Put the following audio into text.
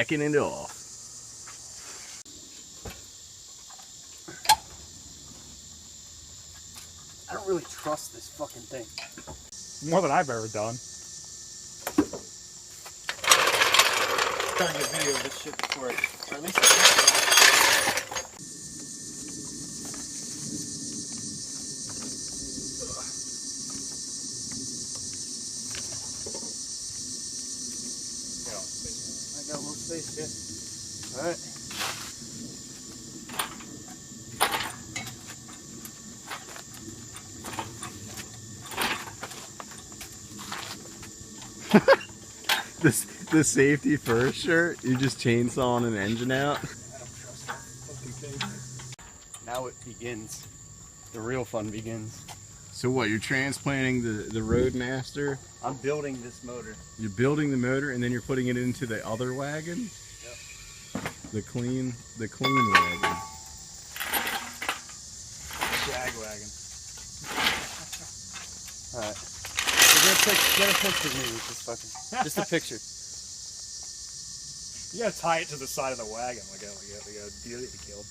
jacking it off. I don't really trust this fucking thing. More than I've ever done. Trying to get video of this shit before it, or at least I got a little space, yeah. Alright. The safety first shirt, you just chainsawing an engine out. I don't trust that fucking thing. Now it begins. The real fun begins. So what, you're transplanting the Roadmaster? I'm building this motor. You're building the motor and then you're putting it into the other wagon? Yep. The clean wagon. Jag wagon. Alright. So get a picture of me with this fucking, just a picture. You gotta tie it to the side of the wagon like a beauty killed.